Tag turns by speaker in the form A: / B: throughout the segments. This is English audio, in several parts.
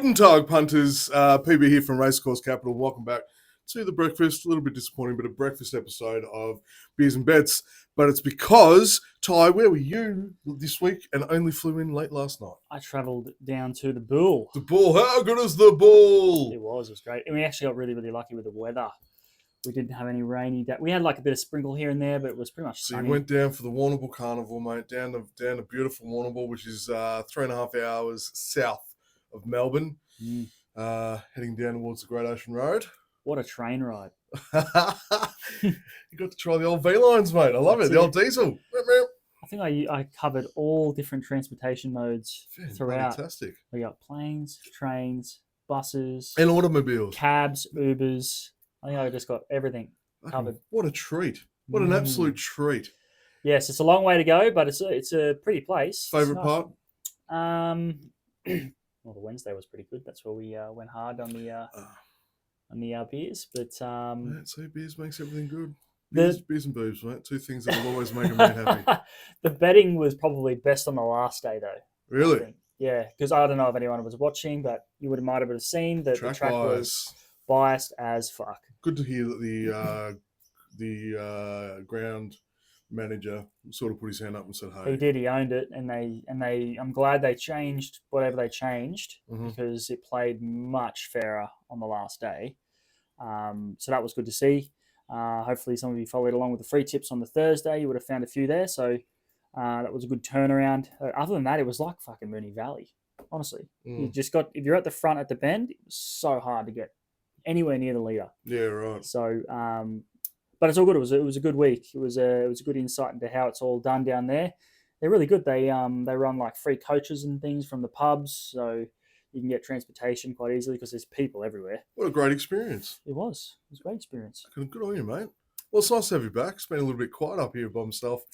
A: Guten Tag, punters. PB here from Racecourse Capital. Welcome back to the breakfast. A little bit disappointing, but a breakfast episode of Beers and Bets. But it's because, Ty, where were you this week and only flew in late last night?
B: I travelled down to the Bull.
A: The Bull. How good is the Bull?
B: It was great. And we actually got really, really lucky with the weather. We didn't have any rainy day. We had like a bit of sprinkle here and there, but it was pretty much sunny.
A: So you went down for the Warrnambool Carnival, mate, down to beautiful Warrnambool, which is 3.5 hours south of Melbourne, heading down towards the Great Ocean Road.
B: What a train ride.
A: You got to try the old V-Lines, mate. I love it. The old diesel.
B: I think I covered all different transportation modes throughout.
A: Fantastic.
B: We got planes, trains, buses,
A: and automobiles,
B: cabs, Ubers. I think I just got everything covered.
A: What a treat. What an absolute treat.
B: Yes, it's a long way to go, but it's a pretty place.
A: Favourite part?
B: Well, the Wednesday was pretty good. That's where we went hard on the beers. But
A: so beers makes everything good. Beers and boobs, mate. Two things that will always make a man happy.
B: The betting was probably best on the last day, though.
A: Really?
B: Yeah, because I don't know if anyone was watching, but you might have seen that the track was biased as fuck.
A: Good to hear that the ground manager sort of put his hand up and said, "Hey."
B: He did. He owned it, and they. I'm glad they changed whatever they changed because it played much fairer on the last day. So that was good to see. Hopefully, some of you followed along with the free tips on the Thursday. You would have found a few there, so that was a good turnaround. Other than that, it was like fucking Moonee Valley. Honestly, you just got if you're at the front at the bend, it was so hard to get anywhere near the leader.
A: Yeah, right.
B: So, but it's all good. It was a good week. It was a good insight into how it's all done down there. They're really good. They run like free coaches and things from the pubs, so you can get transportation quite easily because there's people everywhere.
A: What a great experience!
B: It was a great experience.
A: Good on you, mate. Well, it's nice to have you back. It's been a little bit quiet up here by myself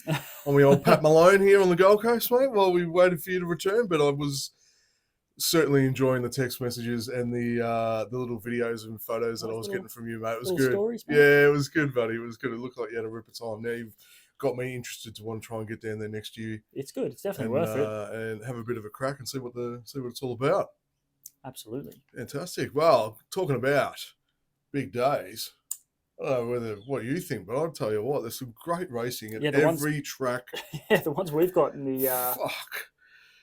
A: on the old Pat Malone here on the Gold Coast, mate, while we waited for you to return. But I was certainly enjoying the text messages and the little videos and photos that I was getting from you, mate. It was good.
B: Stories,
A: yeah, it was good, buddy. It was good. It looked like you had a ripper time. Now you've got me interested to want to try and get down there next year.
B: It's good. It's definitely worth it.
A: And have a bit of a crack and see what it's all about.
B: Absolutely.
A: Fantastic. Well, talking about big days, I don't know what you think, but I'll tell you what, there's some great racing at every track.
B: Yeah, the ones we've got in the
A: fuck.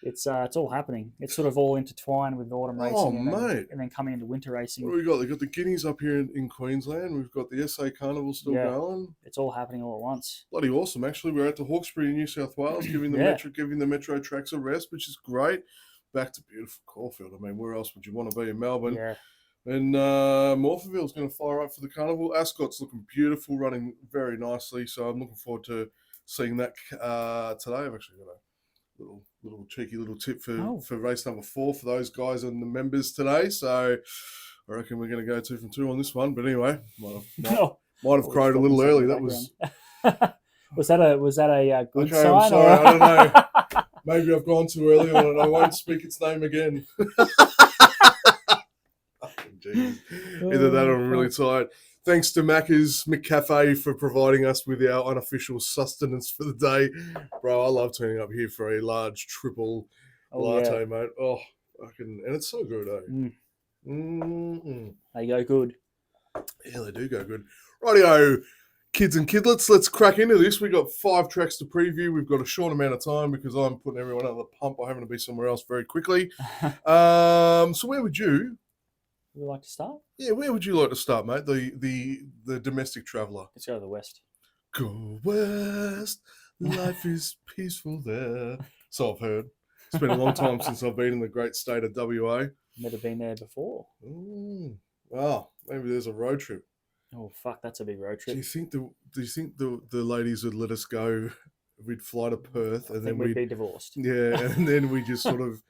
B: It's all happening. It's sort of all intertwined with autumn racing and then coming into winter racing.
A: What do we got? They've got the Guineas up here in Queensland. We've got the SA Carnival still going.
B: It's all happening all at once.
A: Bloody awesome. Actually, we're at the Hawkesbury in New South Wales, giving the metro tracks a rest, which is great. Back to beautiful Caulfield. I mean, where else would you want to be in Melbourne?
B: Yeah.
A: And Morphettville's going to fire up for the carnival. Ascot's looking beautiful, running very nicely. So I'm looking forward to seeing that today. I've actually got a little cheeky little tip for race number 4 for those guys and the members today. So I reckon we're going to go 2 from 2 on this one. But anyway, might have crowed a little early. That was.
B: Was that a good sign?
A: I'm sorry. I don't know. Maybe I've gone too early on it. I won't speak its name again. Either that or I'm really tired. Thanks to Macca's McCafe for providing us with our unofficial sustenance for the day. Bro, I love turning up here for a large triple latte, mate. Oh, and it's so good,
B: They go good.
A: Yeah, they do go good. Rightio, kids and kidlets, let's crack into this. We've got 5 tracks to preview. We've got a short amount of time because I'm putting everyone out of the pump by having to be somewhere else very quickly. So where would you
B: like to start?
A: Yeah, where would you like to start, mate? The domestic traveller.
B: Let's go to the west.
A: Go west, life is peaceful there. So I've heard. It's been a long time since I've been in the great state of WA.
B: Never been there before.
A: Wow, maybe there's a road trip.
B: Oh fuck, that's a big road trip.
A: Do you think the ladies would let us go? We'd fly to Perth and then
B: we'd be divorced.
A: Yeah, and then we just sort of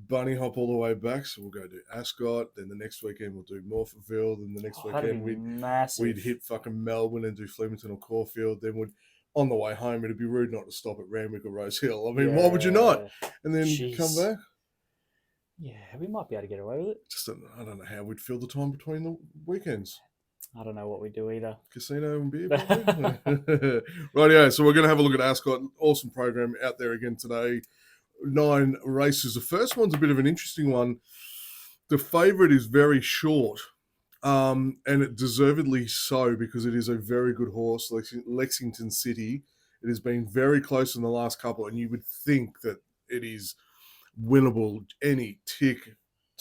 A: bunny hop all the way back. So we'll go to Ascot. Then the next weekend we'll do Morphettville. Then the next weekend we'd hit fucking Melbourne and do Flemington or Caulfield. Then on the way home, it'd be rude not to stop at Randwick or Rose Hill. I mean, why would you not? And then come back.
B: Yeah, we might be able to get away with it.
A: I don't know how we'd fill the time between the weekends.
B: I don't know what we do either.
A: Casino and beer. Rightio, so we're going to have a look at Ascot. Awesome program out there again today. 9 races. The first one's a bit of an interesting one. The favourite is very short, and it deservedly so because it is a very good horse, Lexington City. It has been very close in the last couple, and you would think that it is winnable any tick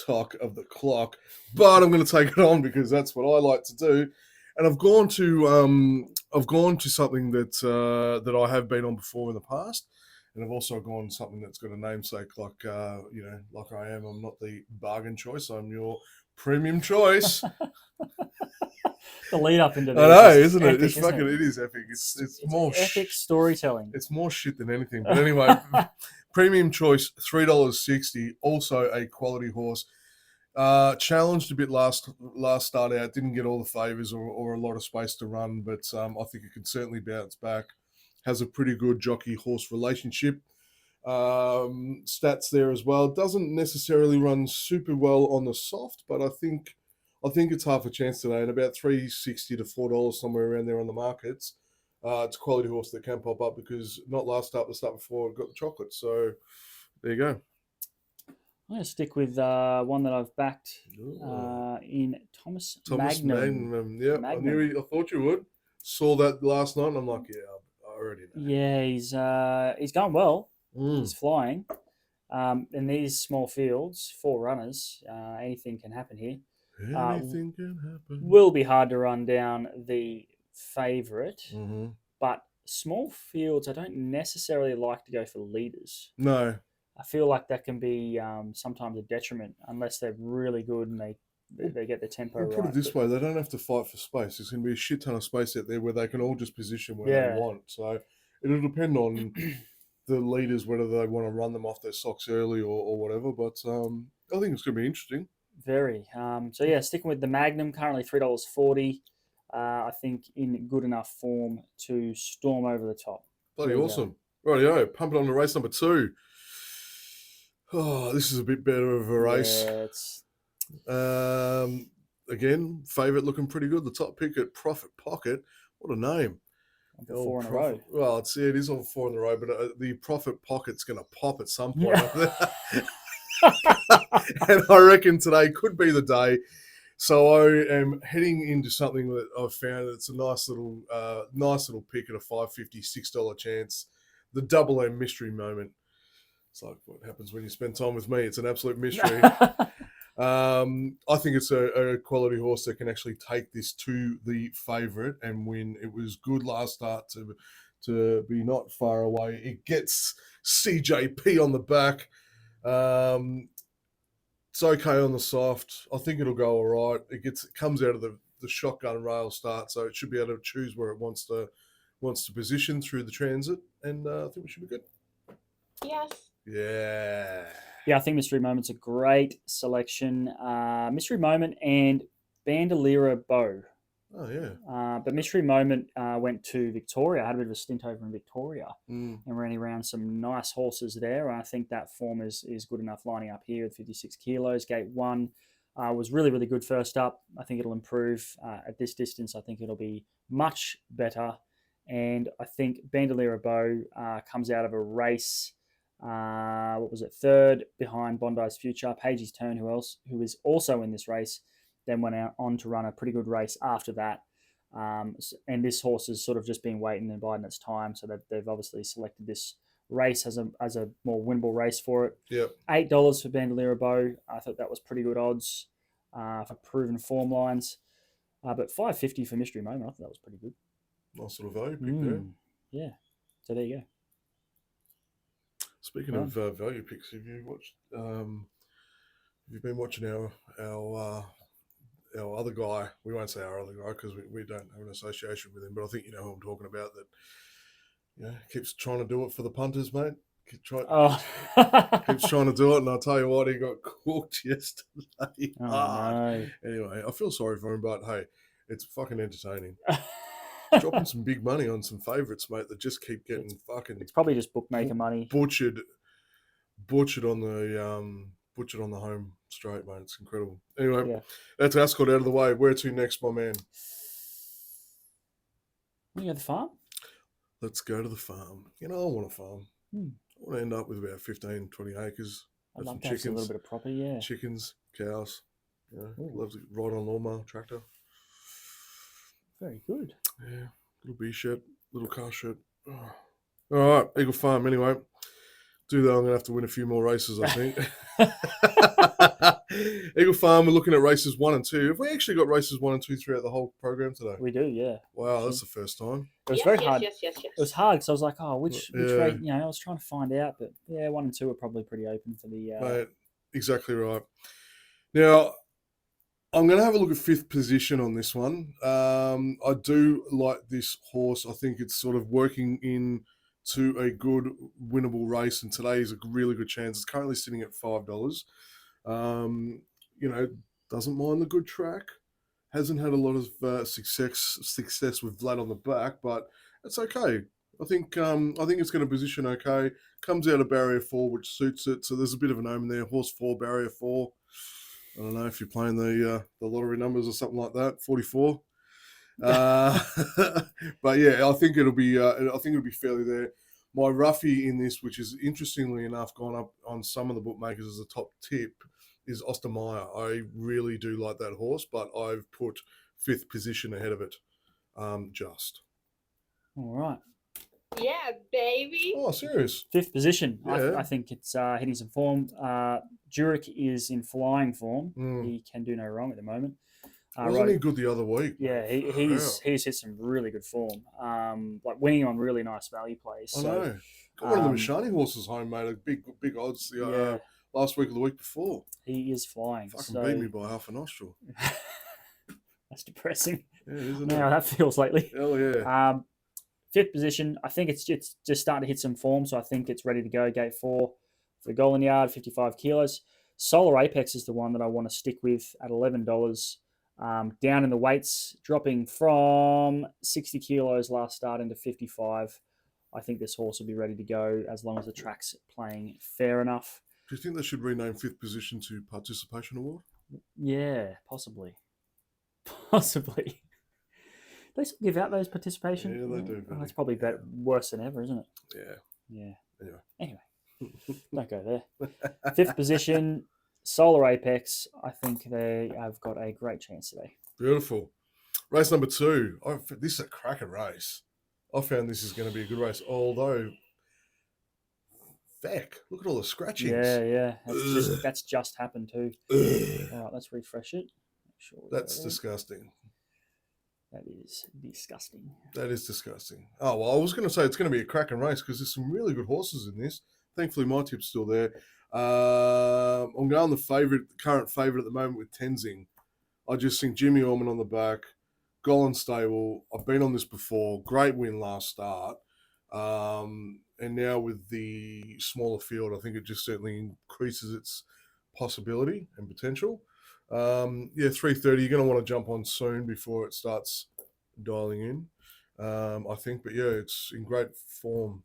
A: tock of the clock. But I'm going to take it on because that's what I like to do, and I've gone to something that I have been on before in the past. And I've also gone something that's got a namesake like like I am. I'm not the bargain choice. I'm your premium choice.
B: The lead up into this.
A: I know,
B: is
A: isn't
B: epic,
A: it? It's
B: isn't
A: fucking.
B: it?
A: It is epic. It's more
B: epic storytelling.
A: It's more shit than anything. But anyway, premium choice, $3.60. Also a quality horse. Challenged a bit last start out. Didn't get all the favours or a lot of space to run, but I think it can certainly bounce back. Has a pretty good jockey-horse relationship. Stats there as well. Doesn't necessarily run super well on the soft, but I think it's half a chance today, and about $3.60 to $4 somewhere around there on the markets. It's a quality horse that can pop up because not last start, the start before it got the chocolate. So there you go.
B: I'm going to stick with one that I've backed in Thomas Magnum.
A: Yeah,
B: Magnum.
A: I thought you would. Saw that last night, and I'm like, yeah, I already know.
B: Yeah, he's going well. He's flying. In these small fields, 4 runners, anything can happen here.
A: Anything can happen.
B: Will be hard to run down the favourite, but small fields, I don't necessarily like to go for leaders.
A: No.
B: I feel like that can be sometimes a detriment unless they're really good and they get the tempo right.
A: Put it this way, they don't have to fight for space. There's going to be a shit ton of space out there where they can all just position where they want. So it'll depend on the leaders, whether they want to run them off their socks early or whatever. But I think it's going to be interesting.
B: Very. Sticking with the Magnum, currently $3.40. I think in good enough form to storm over the top.
A: Bloody awesome. Rightio, pump it on to race number 2. Oh, this is a bit better of a race.
B: Yeah,
A: again, favourite looking pretty good. The top pick at Profit Pocket. What a name.
B: 4 in a row.
A: Well, it is on 4 in a row, but the Profit Pocket's going to pop at some point up there. And I reckon today could be the day. So I am heading into something that I've found that's a nice little pick at a $5.50, $6 chance. The Double M Mystery Moment. It's like what happens when you spend time with me. It's an absolute mystery. I think it's a quality horse that can actually take this to the favourite and win. It was good last start to be not far away. It gets CJP on the back. It's okay on the soft. I think it'll go all right. It comes out of the shotgun rail start, so it should be able to choose where it wants to position through the transit, and I think we should be good.
C: Yes.
A: Yeah.
B: Yeah, I think Mystery Moment's a great selection. Mystery Moment and Bandolera Bow.
A: Oh, yeah.
B: But Mystery Moment went to Victoria. I had a bit of a stint over in Victoria
A: and
B: ran around some nice horses there. I think that form is good enough lining up here with 56 kilos. Gate 1 was really, really good first up. I think it'll improve at this distance. I think it'll be much better. And I think Bandolera Bow comes out of a race. What was it? 3rd behind Bondi's Future. Pagey's Turn, who is also in this race, then went on to run a pretty good race after that. And this horse has sort of just been waiting and biding its time. So they've obviously selected this race as a more winnable race for it.
A: Yep.
B: $8 for Bandolera Bow. I thought that was pretty good odds for proven form lines. But $5.50 for Mystery Moment. I thought that was pretty good.
A: Nice little value pick there.
B: Yeah. So there you go.
A: Speaking of value picks, have you watched? Have you been watching our other guy? We won't say our other guy because we don't have an association with him, but I think you know who I'm talking about. That keeps trying to do it for the punters, mate. Keeps trying to do it, and I'll tell you what, he got cooked yesterday.
B: No.
A: Anyway, I feel sorry for him, but hey, it's fucking entertaining. Dropping some big money on some favourites, mate, that just keep getting fucking.
B: It's probably just bookmaker money.
A: Butchered on the home straight, mate. It's incredible. Anyway, That's Ascot out of the way. Where to next, my man?
B: You go to the farm?
A: Let's go to the farm. I want a farm. I want to end up with about 15, 20 acres.
B: I'd
A: Have
B: love
A: some
B: to have a little bit of property. Yeah.
A: chickens, cows.
B: Ooh.
A: Love to ride on a lawnmower, tractor.
B: Very good.
A: Yeah, little bee shed, little car shed. Oh. All right, Eagle Farm. Anyway, do that. I'm gonna have to win a few more races, I think. Eagle Farm. We're looking at races 1 and 2. Have we actually got races 1 and 2 throughout the whole program today?
B: We do, yeah.
A: Wow, that's the first time.
B: It was very hard. It was hard because I was like, oh, which race? You know, I was trying to find out, but yeah, 1 and 2 are probably pretty open for the.
A: Mate, exactly right. Now, I'm going to have a look at 5th position on this one. I do like this horse. I think it's sort of working into a good winnable race, and today is a really good chance. It's currently sitting at $5. You know, doesn't mind the good track. Hasn't had a lot of success with Vlad on the back, but it's okay. I think it's going to position okay. Comes out of barrier 4, which suits it. So there's a bit of an omen there. Horse 4, barrier 4. I don't know if you're playing the lottery numbers or something like that. 44. But yeah, I think it'll be fairly there. My roughie in this, which is interestingly enough gone up on some of the bookmakers as a top tip, is Ostermeyer. I really do like that horse, but I've put 5th position ahead of it. Just.
B: All right.
C: Yeah, baby.
A: Oh, serious.
B: 5th position.
A: Yeah.
B: I think it's hitting some form. Jurek is in flying form.
A: Mm.
B: He can do no wrong at the moment.
A: Wasn't he good the other week?
B: Yeah, he's hit some really good form. Like winning on really nice value plays.
A: I
B: So,
A: know. Got one of the Mashani horses home, mate. A big odds last week or the week before.
B: He is flying.
A: Fucking beat me by half a nostril.
B: That's depressing.
A: Yeah, isn't
B: How
A: it?
B: that feels lately.
A: Hell yeah.
B: 5th position. I think it's just starting to hit some form, so I think it's ready to go. Gate 4 for the Golden Yard, 55 kilos. Solar Apex is the one that I want to stick with at $11. Down in the weights, dropping from 60 kilos last start into 55. I think this horse will be ready to go as long as the track's playing fair enough.
A: Do you think they should rename 5th position to Participation Award?
B: Yeah, possibly. Possibly. They still give out those participation.
A: Yeah, they do.
B: Oh, that's probably worse than ever, isn't it?
A: Yeah.
B: Yeah. Anyway, don't go there. 5th position, Solar Apex. I think they have got a great chance today.
A: Beautiful. Race number 2. This is a cracker race. I found this is going to be a good race, although feck, look at all the scratchings.
B: Yeah. That's just happened too. All right, let's refresh it.
A: That's disgusting.
B: That is disgusting.
A: That is disgusting. Oh, well, I was going to say it's going to be a cracking race because there's some really good horses in this. Thankfully, my tip's still there. I'm going the current favourite at the moment with Tenzing. I just think Jimmy Orman on the back, Golan Stable. I've been on this before. Great win last start. And now with the smaller field, I think it just certainly increases its possibility and potential. 3:30. You're going to want to jump on soon before it starts dialing in, I think. But yeah, it's in great form.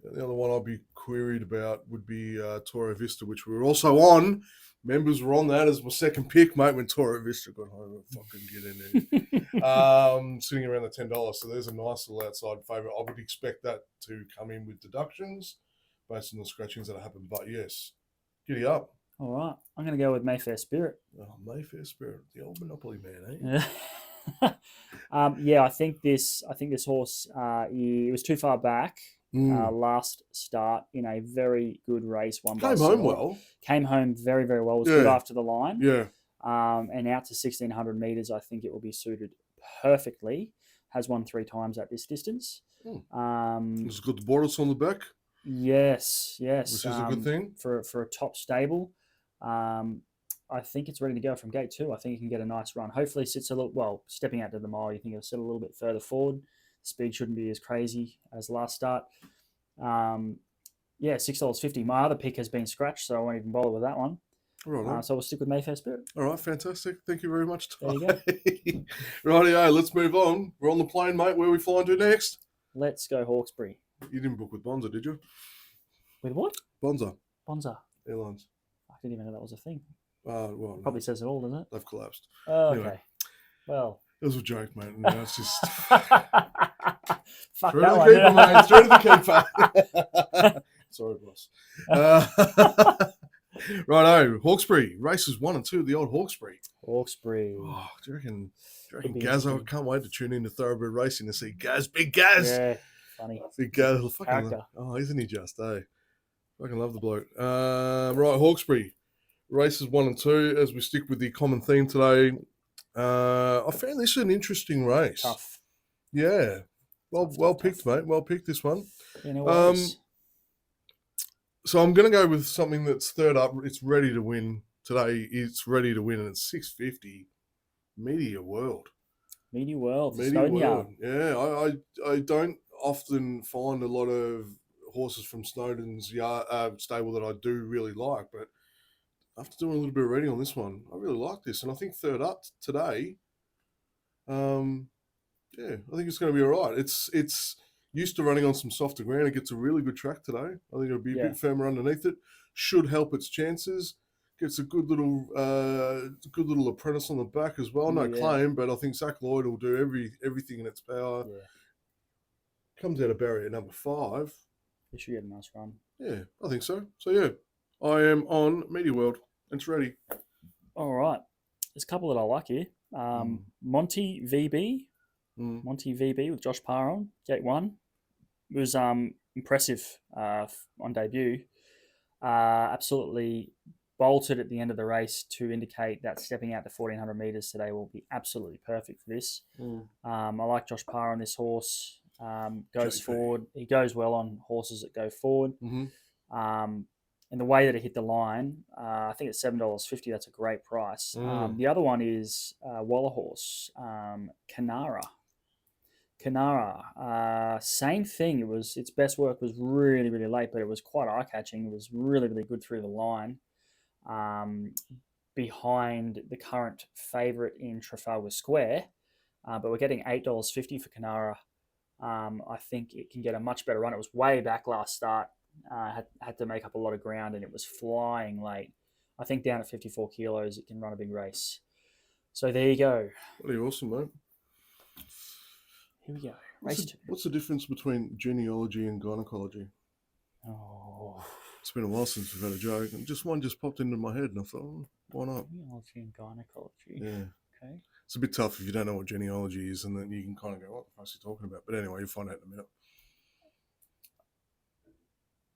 A: The other one I'll be queried about would be Toro Vista, which we were also on. Members were on that as my second pick, mate, when Toro Vista got home. I fucking get in there. Sitting around the $10. So there's a nice little outside favourite. I would expect that to come in with deductions based on the scratchings that happen. But yes, giddy up.
B: All right, I'm going to go with Mayfair Spirit.
A: Oh, Mayfair Spirit, the old Monopoly man,
B: eh? I think this horse. It was too far back. Last start in a very good race.
A: Came home well.
B: Came home very, very well. Was good after the line.
A: Yeah.
B: And out to 1,600 meters, I think it will be suited perfectly. Has won 3 times at this distance.
A: It's got the borders on the back.
B: Yes.
A: Which is a good thing
B: for a top stable. I think it's ready to go from gate 2. I think it can get a nice run. Hopefully, sits a little stepping out to the mile. You think it'll sit a little bit further forward. Speed shouldn't be as crazy as last start. $6.50. My other pick has been scratched, so I won't even bother with that one.
A: Right.
B: So we'll stick with Mayfair Spirit.
A: All right, fantastic. Thank you very much, Ty.
B: There you go.
A: Rightio, let's move on. We're on the plane, mate. Where are we flying to next?
B: Let's go Hawkesbury.
A: You didn't book with Bonza, did you?
B: With what?
A: Bonza
B: Airlines. I didn't even know that was a thing.
A: Well,
B: Probably says it all, doesn't it?
A: they've collapsed.
B: Oh, okay.
A: Anyway.
B: Well.
A: It was a joke, mate. No, it's just...
B: Fuck
A: Through
B: that
A: the
B: one.
A: keeper, mate. Through the keeper. Sorry, boss. Righto, Hawkesbury races 1 and 2. The old Hawkesbury.
B: Hawkesbury.
A: Oh, do you reckon?
B: Could be
A: Gaz? I
B: interesting.
A: can't wait to tune into Thoroughbred Racing to see Gaz, big Gaz.
B: Yeah, funny.
A: Big Gaz, fucking
B: Character.
A: isn't he just? Fucking love the bloke. Right, Hawkesbury races 1 and 2. As we stick with the common theme today, I found this an interesting race.
B: Tough.
A: Yeah, well
B: Tough.
A: picked, mate. Well picked this one.
B: Yeah, no worries.
A: So I'm going to go with something that's third up. It's ready to win today. It's ready to win, and it's 650. Media World.
B: Media World.
A: Media
B: Snowden
A: World.
B: Yard.
A: Yeah, I don't often find a lot of horses from Snowden's stable that I do really like, but after doing a little bit of reading on this one, I really like this, and I think third up today. I think it's going to be all right. It's used to running on some softer ground. It gets a really good track today. I think it'll be a bit firmer underneath it. Should help its chances. Gets a good little apprentice on the back as well. No claim, but I think Zach Lloyd will do everything in its power.
B: Yeah.
A: Comes out of barrier number 5.
B: He should get a nice run.
A: Yeah, I think so. So yeah, I am on Media World. It's ready.
B: All right. There's a couple that I like here. Monty VB. Monty VB with Josh Parr on gate 1. It was impressive on debut. Absolutely bolted at the end of the race to indicate that stepping out to 1400 metres today will be absolutely perfect for this. I like Josh Parr on this horse. Goes forward. He goes well on horses that go forward. And the way that it hit the line, I think it's $7.50. That's a great price. The other one is Waller horse, Canara. Same thing. Its best work was really, really late, but it was quite eye-catching. It was really, really good through the line. Behind the current favourite in Trafalgar Square, but we're getting $8.50 for Canara. I think it can get a much better run. It was way back last start. Had to make up a lot of ground, and it was flying late. I think down at 54 kilos, it can run a big race. So there you go.
A: Pretty awesome, mate.
B: Here we go.
A: What's the difference between genealogy and gynecology?
B: Oh,
A: it's been a while since we've had a joke, and one just popped into my head, and I thought, why not?
B: Genealogy and gynecology.
A: Yeah.
B: Okay.
A: It's a bit tough if you don't know what genealogy is, and then you can kind of go, what the fuck are you talking about? But anyway, you'll find out in a minute.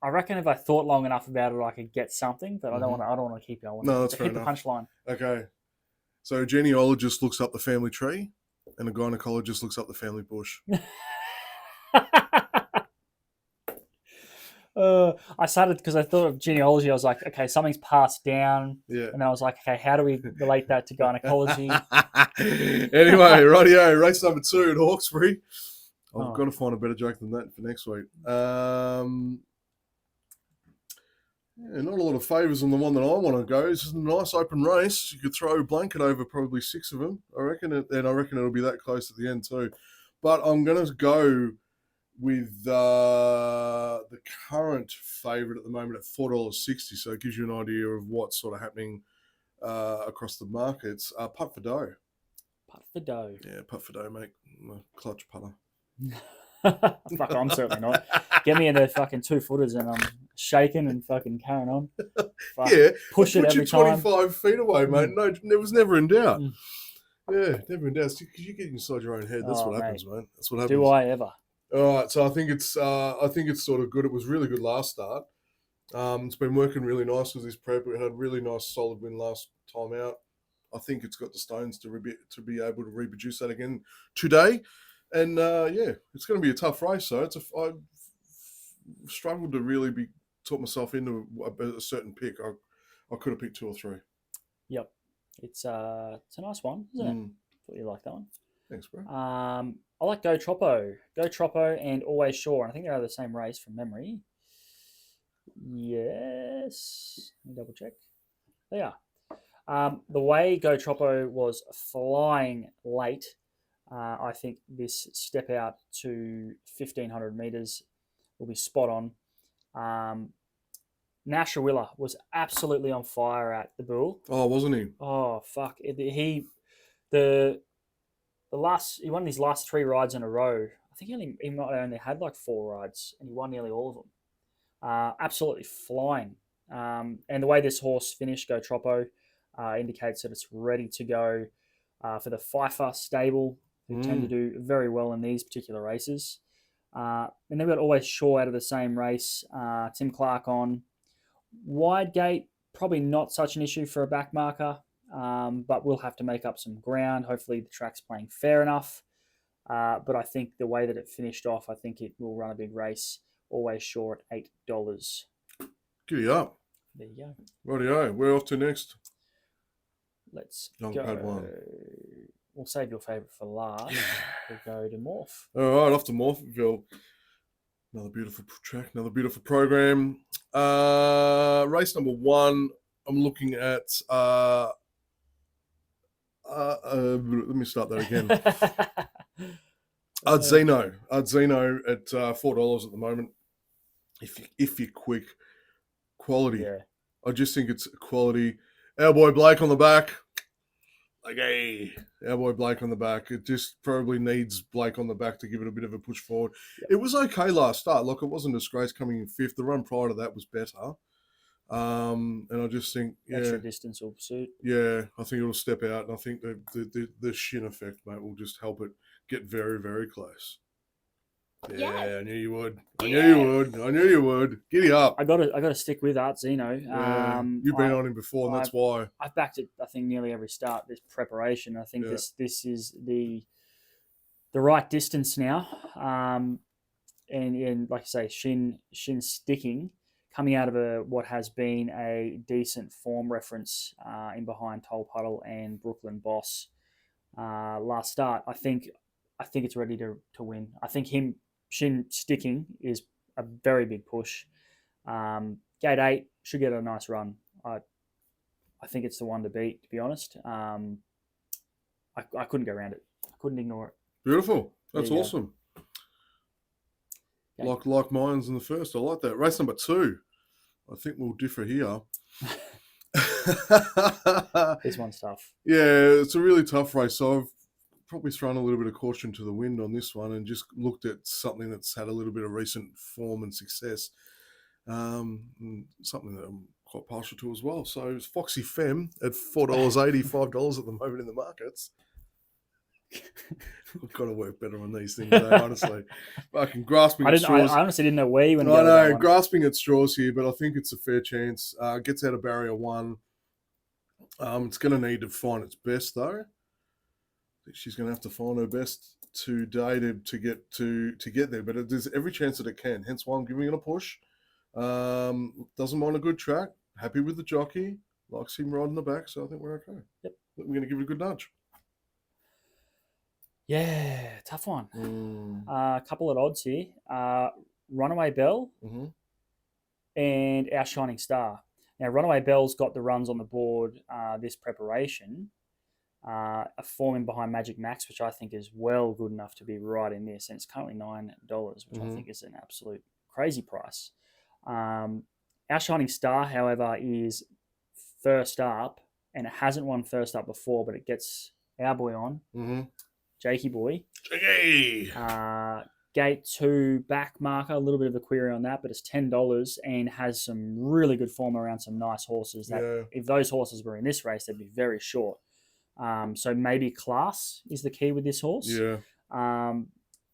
B: I reckon if I thought long enough about it, I could get something, but I don't want to keep going.
A: No, that's fair enough.
B: Hit the punchline.
A: Okay. So a genealogist looks up the family tree, and a gynecologist looks up the family bush.
B: I started because I thought of genealogy. I was like, okay, something's passed down.
A: Yeah.
B: And then I was like, okay, how do we relate that to gynecology?
A: Anyway, rightio, race number 2 at Hawkesbury. I've got to find a better joke than that for next week. Not a lot of favours on the one that I want to go. This is a nice open race. You could throw a blanket over probably 6 of them, I reckon. And I reckon it'll be that close at the end too. But I'm going to go with the current favourite at the moment at $4.60. So it gives you an idea of what's sort of happening across the markets. Putt for dough.
B: Putt for dough.
A: Yeah, putt for dough, mate. Clutch putter.
B: Fuck, I'm certainly not. Get me in the fucking 2-footers and I'm shaking and fucking carrying on. Fuck.
A: Yeah,
B: push it every
A: 25
B: time.
A: feet away, mate. No, it was never in doubt. Yeah, never in doubt. Because you get inside your own head. That's what happens, mate. That's what happens.
B: Do I ever?
A: All right, so I think it's sort of good. It was really good last start. It's been working really nice with this prep. It had a really nice solid win last time out. I think it's got the stones to be able to reproduce that again today. And it's going to be a tough race. So I've struggled to really talk myself into a certain pick. I could have picked 2 or 3.
B: Yep, it's a nice one, isn't it? Thought you like that one.
A: Thanks, bro.
B: I like Go Troppo, and Always Sure. I think they're the same race from memory. Yes, let me double check. They are. The way Go Troppo was flying late. I think this step out to 1,500 metres will be spot on. Nasha Willer was absolutely on fire at the Bull.
A: Oh, wasn't he?
B: Oh, fuck. He won his last 3 rides in a row. I think he might only had like 4 rides, and he won nearly all of them. Absolutely flying And the way this horse finished, Go Troppo, indicates that it's ready to go for the Pfeiffer stable, who tend to do very well in these particular races. And then we've got Always Sure out of the same race. Tim Clark on. Wide gate, probably not such an issue for a back marker, but we'll have to make up some ground. Hopefully the track's playing fair enough. But I think the way that it finished off, I think it will run a big race. Always Sure at $8.
A: Giddy up.
B: There you go.
A: Rightio. We're off to next.
B: Let's
A: Young
B: go.
A: Padawan.
B: We'll save your favourite for last. We'll go to Morph.
A: All right, off to Morpheville. Another beautiful track, another beautiful program. Race number 1, I'm looking at... let me start that again. Ardzino at $4 at the moment. If you're quick, quality.
B: Yeah.
A: I just think it's quality. Our boy Blake on the back. Like, hey, our boy Blake on the back. It just probably needs Blake on the back to give it a bit of a push forward.
B: Yep.
A: It was okay last start. Look, it wasn't a disgrace coming in 5th. The run prior to that was better. And I just think,
B: Extra distance will suit.
A: yeah, I think it'll step out, and I think the shin effect, mate, will just help it get very, very close. Yeah,
C: Yes.
A: I knew you would. I
C: Yes.
A: knew you would. Giddy up.
B: I got to stick with Ardzino.
A: Yeah. You've been on him before, and that's why.
B: I've backed it. I think nearly every start. This preparation. I think this is the right distance now. And like I say, shin sticking, coming out of what has been a decent form reference in behind Toll Puddle and Brooklyn Boss last start. I think it's ready to win. I think shin sticking is a very big push. Gate 8 should get a nice run. I think it's the one to beat, to be honest. I couldn't go around it. I couldn't ignore it.
A: Beautiful. That's
B: There you go.
A: awesome.
B: Okay.
A: Like mine's in the first. I like that. Race number 2. I think we'll differ here.
B: This one's tough.
A: Yeah, it's a really tough race. So I've probably thrown a little bit of caution to the wind on this one and just looked at something that's had a little bit of recent form and success. And something that I'm quite partial to as well. So it's Foxy Femme at $4.80, $5 at the moment in the markets. I've got to work better on these things, honestly. Fucking grasping at straws.
B: I honestly didn't know where you went to
A: I
B: go with that
A: know,
B: one.
A: grasping at straws here, but I think it's a fair chance. Gets out of barrier 1. It's going to need to find its best, though. I think she's going to have to find her best today to get there, but there's every chance that it can. Hence why I'm giving it a push. Doesn't mind a good track. Happy with the jockey. Likes him riding the back, so I think we're okay.
B: Yep.
A: We're going to give it a good nudge.
B: Yeah, tough one. A couple of odds here. Runaway Bell
A: Mm-hmm.
B: and Our Shining Star. Now, Runaway Bell's got the runs on the board this preparation. A form in behind Magic Max, which I think is well good enough to be right in this. And it's currently $9, which I think is an absolute crazy price. Our Shining Star, however, is first up, and it hasn't won first up before, but it gets our boy on.
A: Mm-hmm.
B: Jakey boy.
A: Jakey!
B: Gate 2 back marker, a little bit of a query on that, but it's $10 and has some really good form around some nice horses that if those horses were in this race, they'd be very short. So maybe class is the key with this horse.
A: Yeah.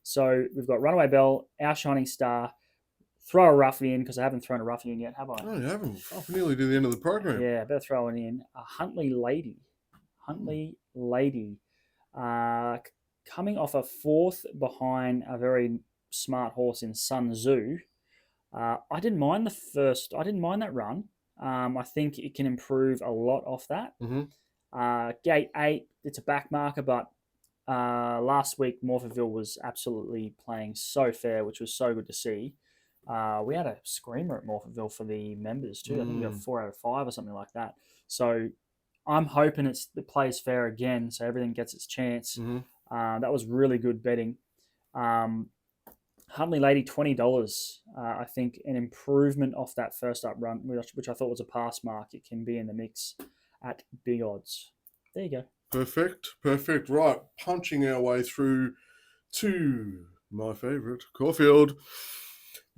B: So we've got Runaway Bell, Our Shining Star, throw a roughie in because I haven't thrown a roughie in yet, have I?
A: Oh, you haven't. Oh, nearly to the end of the program.
B: Yeah, better throw it in. A Huntley Lady. Coming off a 4th behind a very smart horse in Sun Tzu. I didn't mind that run. I think it can improve a lot off that.
A: Mm-hmm.
B: Gate 8, it's a back marker, but last week Morpheville was absolutely playing so fair, which was so good to see. We had a screamer at Morpheville for the members too. I think we got 4 out of 5 or something like that. So I'm hoping it plays fair again, so everything gets its chance.
A: Mm-hmm.
B: That was really good betting. Huntley Lady, $20. I think an improvement off that first up run, which I thought was a pass mark. It can be in the mix at big odds. There you go.
A: Perfect. Right, punching our way through to my favourite, Caulfield.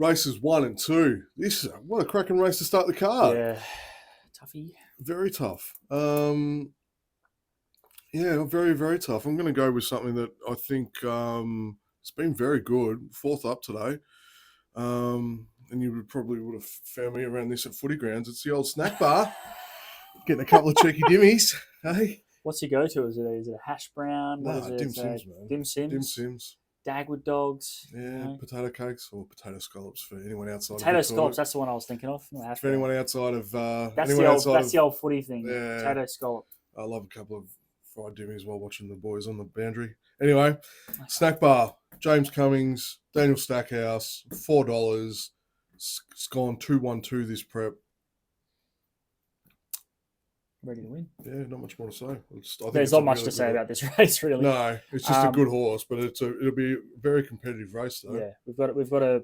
A: Races 1 and 2. What a cracking race to start the card.
B: Yeah, toughy.
A: Very tough. Yeah, very, very tough. I'm going to go with something that I think it's been very good. Fourth up today. And you would have found me around this at Footy Grounds. It's the old snack bar. Getting a couple of cheeky dimmies. Hey?
B: What's your go-to? Is it a hash brown? What
A: Nah,
B: is it?
A: dim sims, man.
B: Dim Sims?
A: Dim Sims.
B: Dagwood dogs?
A: Yeah, potato cakes or potato scallops for anyone outside
B: Potato
A: of
B: scallops, that's the one I was thinking of. Not hash
A: For
B: brown.
A: anyone outside of
B: That's the old footy thing.
A: Yeah.
B: Potato scallop.
A: I love a couple of fried dimmies while watching the boys on the boundary. Anyway, snack bar, James Cummings, Daniel Stackhouse, $4. It's gone 2-1-2 this prep.
B: Ready to win.
A: Yeah, not much more to say.
B: There's not much to say about this race, really.
A: No, it's just a good horse, but it'll be a very competitive race, though.
B: Yeah, we've got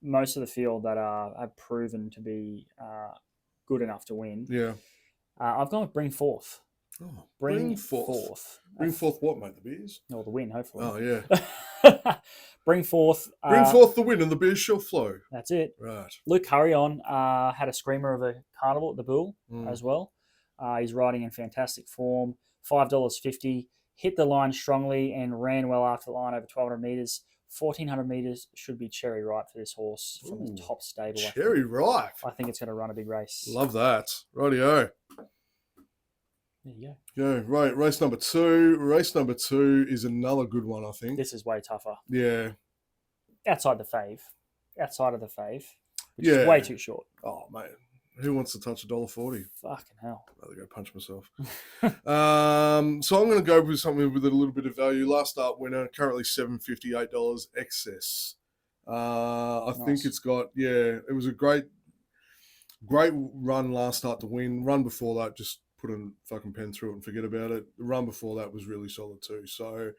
B: most of the field that have proven to be good enough to win.
A: Yeah.
B: I've gone with Bring Forth.
A: Oh,
B: Bring Forth.
A: Bring forth what, mate? The beers?
B: Or the win, hopefully.
A: Oh, yeah.
B: Bring Forth.
A: Bring forth the win and the beers shall flow.
B: That's it.
A: Right.
B: Luke Hurrion had a screamer of a carnival at the Bull as well. He's riding in fantastic form. $5.50. Hit the line strongly and ran well after the line over 1,200 metres. 1,400 metres should be cherry ripe for this horse from the top stable.
A: Cherry ripe.
B: I think it's going to run a big race.
A: Love that. Rightio.
B: There you go.
A: Yeah, right. Race number 2. Race number 2 is another good one, I think.
B: This is way tougher.
A: Yeah.
B: Outside of the fave. Which is way too short.
A: Oh, mate. Who wants to touch $1.40?
B: Fucking hell.
A: I'd rather go punch myself. So I'm going to go with something with a little bit of value. Last start winner, currently $7.58 excess. I think it's got, it was a great run last start to win. Run before that, just put a fucking pen through it and forget about it. The run before that was really solid too. So,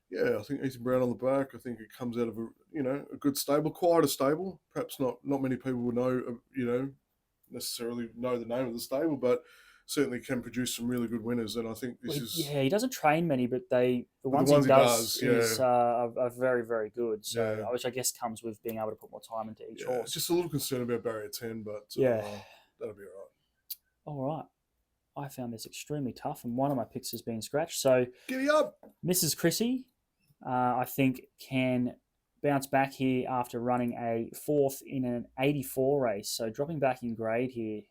A: yeah, I think Ethan Brown on the back. I think it comes out of a good stable, quite a stable. Perhaps not many people will know, necessarily know the name of the stable, but certainly can produce some really good winners. And I think this is...
B: Yeah, he doesn't train many, but the ones he does are very, very good. So, which I guess comes with being able to put more time into each horse.
A: Just a little concerned about barrier 10, but that'll be all right.
B: All right. I found this extremely tough, and one of my picks has been scratched. So,
A: giddy up!
B: Mrs. Chrissy, I think, can bounce back here after running a 4th in an 84 race. So dropping back in grade here,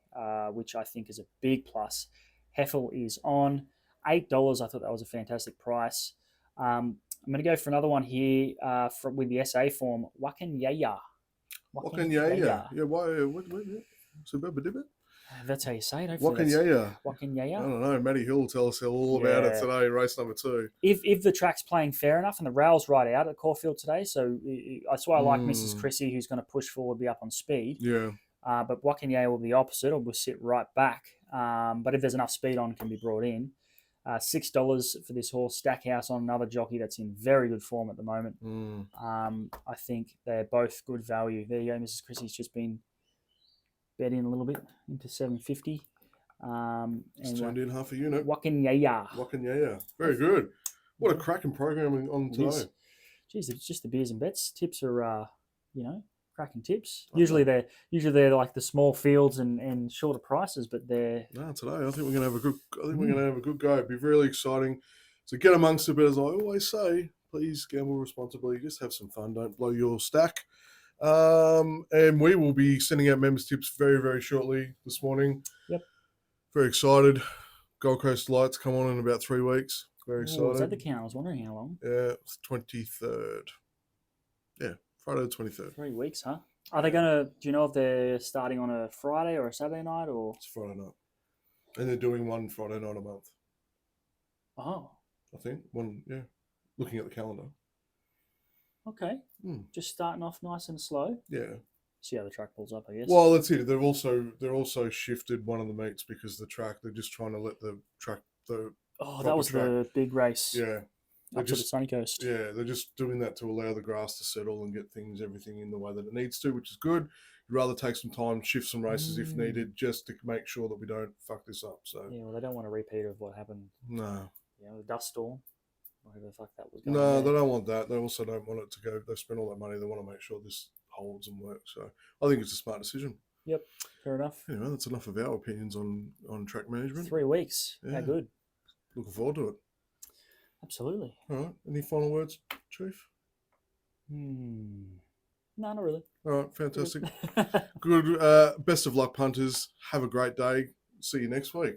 B: which I think is a big plus. Heffel is on $8. I thought that was a fantastic price. I'm going to go for another one here with the SA form, Wakanyaya.
A: Wakanyaya. Yeah, why? What?
B: That's how you say it.
A: Wakanyaya.
B: Wakanyaya.
A: I don't know. Matty Hill will tell us all about it today, race number 2.
B: If the track's playing fair enough and the rail's right out at Caulfield today, so that's why I like Mrs. Chrissy, who's going to push forward, be up on speed.
A: Yeah.
B: But Wakanyaya will be the opposite, or will sit right back. But if there's enough speed on, it can be brought in. $6 for this horse. Stackhouse on another jockey that's in very good form at the moment. I think they're both good value. There you go. Mrs. Chrissy's just been bet in a little bit into $7.50.
A: It's turned in half a unit.
B: Wakanyaya.
A: Very good. What a cracking programming on today.
B: Jeez, it's just the beers and bets. Tips are, cracking tips. Usually they're like the small fields and shorter prices, but they're
A: today I think we're gonna have a good go. It'd be really exciting. So get amongst it, but as I always say, please gamble responsibly. Just have some fun. Don't blow your stack. And we will be sending out members tips very, very shortly this morning.
B: Yep.
A: Very excited. Gold Coast Lights come on in about 3 weeks. Very excited.
B: Is that the count? I was wondering how long.
A: Yeah, it's 23rd. Yeah, Friday the 23rd.
B: 3 weeks, huh? Are they do you know if they're starting on a Friday or a Saturday night or?
A: It's Friday night. And they're doing one Friday night a month.
B: Oh.
A: I think. One, yeah. Looking at the calendar.
B: Okay. Just starting off nice and slow.
A: Yeah.
B: See how the track pulls up, I guess.
A: Well, that's it. They're also shifted one of the meets because the track, they're just trying to let the track,
B: that was track. The big race.
A: Yeah.
B: Up to the sunny coast.
A: Yeah, they're just doing that to allow the grass to settle and get everything in the way that it needs to, which is good. You'd rather take some time, shift some races if needed, just to make sure that we don't fuck this up. So
B: yeah, well, they don't want a repeat of what happened.
A: No.
B: The dust storm. Whatever the fuck that was going
A: No,
B: on
A: they don't want that. They also don't want it to go. They've spent all that money. They want to make sure this holds and works. So I think it's a smart decision.
B: Fair enough.
A: Anyway, that's enough of our opinions on track management.
B: 3 weeks.
A: Yeah.
B: How good.
A: Looking forward to it.
B: Absolutely.
A: All right. Any final words, Chief?
B: No, not really.
A: All right. Fantastic. Good. Best of luck, punters. Have a great day. See you next week.